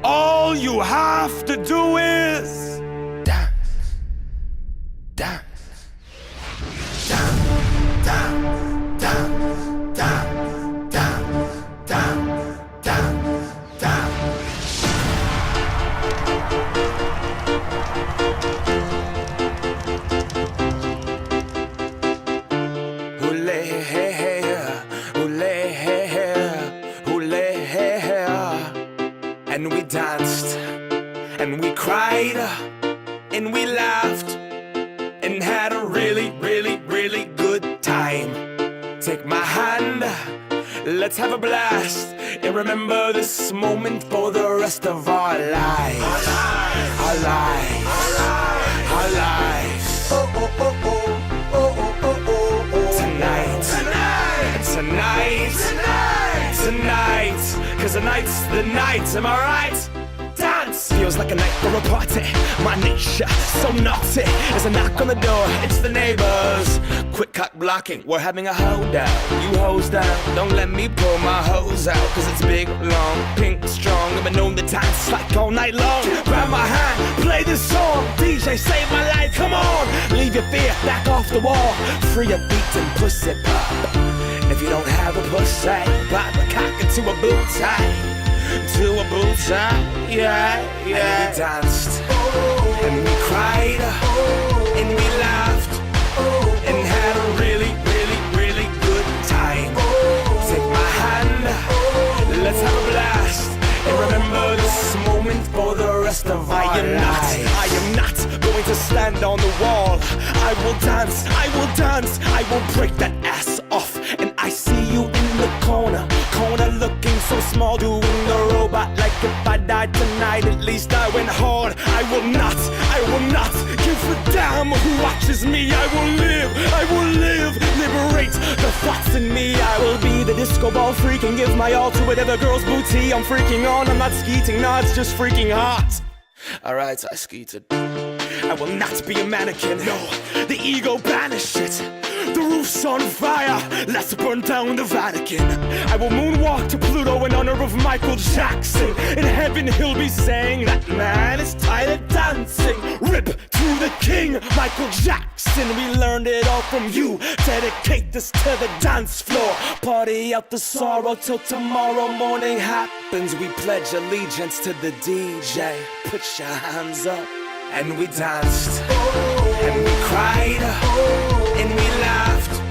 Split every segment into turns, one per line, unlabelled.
All you have to do is dance, dance, dance, dance, dance, dance, dance, dance, dance, dance. Hooray, hey, hey, hooray, hey, hey, hooray, hey, hey. And we danced, and we cried, and we laughed, and had a really, really, really good time. Take my hand, let's have a blast, and remember this moment for the rest of our lives. Our lives, our lives. Oh, oh, oh, oh, oh, oh, oh, oh, oh. Tonight, tonight, tonight, tonight, tonight. Cause tonight's the night, am I right? Dance! Feels like a night for a party. My nature, so naughty. There's a knock on the door, it's the neighbors. Quick cock blocking, we're having a holdout. You hose down, don't let me pull my hose out. Cause it's big, long, pink, strong. I've been known to dance like all night long. Grab my hand, play this song. DJ, save my life, come on. Leave your fear, back off the wall. Free your beat and pussy pop. If you don't have a pussy, pop a cock into a boot tie. To a boot tie, yeah, yeah. And we danced, and we cried, and we laughed, and had a really, really, really good time. Take my hand, let's have a blast, and remember this moment for the rest of our lives. I am not going to stand on the wall. I will dance, I will dance, I will break that ass off. And I see you in the corner looking so small, doing the robot like if I died tonight, at least I went hard. I will not give a damn who watches me. I will live, liberate the thoughts in me. I will be the disco ball freak and give my all to whatever girl's booty I'm freaking on. I'm not skeeting, no, it's just freaking hot. Alright, I skeeted. I will not be a mannequin, no, the ego banish it. The roof's on fire, let's burn down the Vatican. I will moonwalk to Pluto in honor of Michael Jackson. In heaven he'll be saying, that man is tired of dancing. Rip to the king, Michael Jackson. We learned it all from you. Dedicate this to the dance floor. Party out the sorrow till tomorrow morning happens. We pledge allegiance to the DJ. Put your hands up. And we danced, and we cried, and we laughed,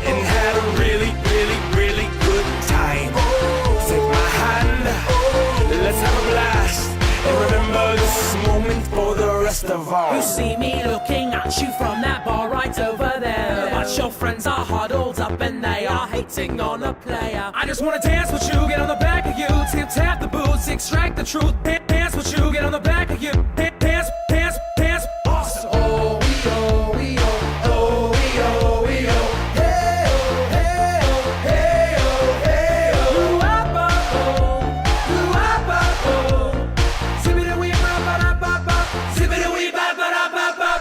and had a really, really, really good time. Take my hand, let's have a blast, and remember this moment for the rest of our lives.
You see me looking at you from that bar right over there, but your friends are huddled up and they are hating on a player. I just wanna dance with you, get on the back of you, tip tap the boots, extract the truth. Dance with you, get on the back of you, dance, dance, dance, awesome. Oh, we oh, we oh, oh, we oh, we oh. Hey oh, hey oh, hey oh, hey oh. Ooh-ah-ba, oh, ooh-ah-ba, oh. Zippity-wee, ba-ba-da-ba-ba, zippity-wee, ba-ba-da-ba-ba.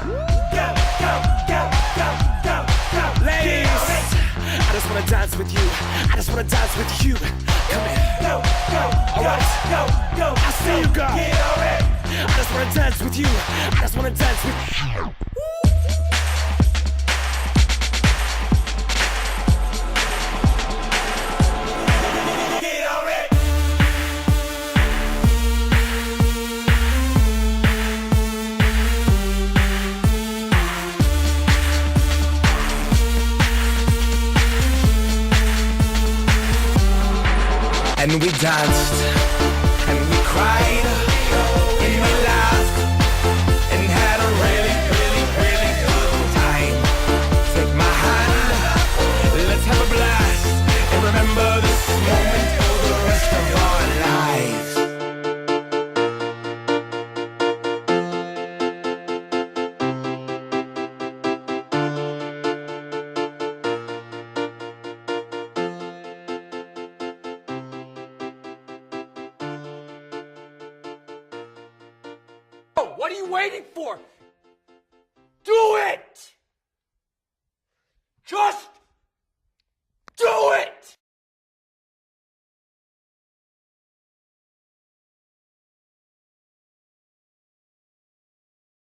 Go, go, go, go, go, go.
Ladies, I just wanna dance with you. I just wanna dance with you. Come here.
Go, go,
Alright.
go, go,
I see you, girl.
get on it.
I just wanna dance with you. I just wanna dance with you.
Get on it.
And we danced, and we cried, and we laughed, and had a really, really, really good time. Take my hand, let's have a blast, and remember this moment for the rest of our lives.
What are you waiting for?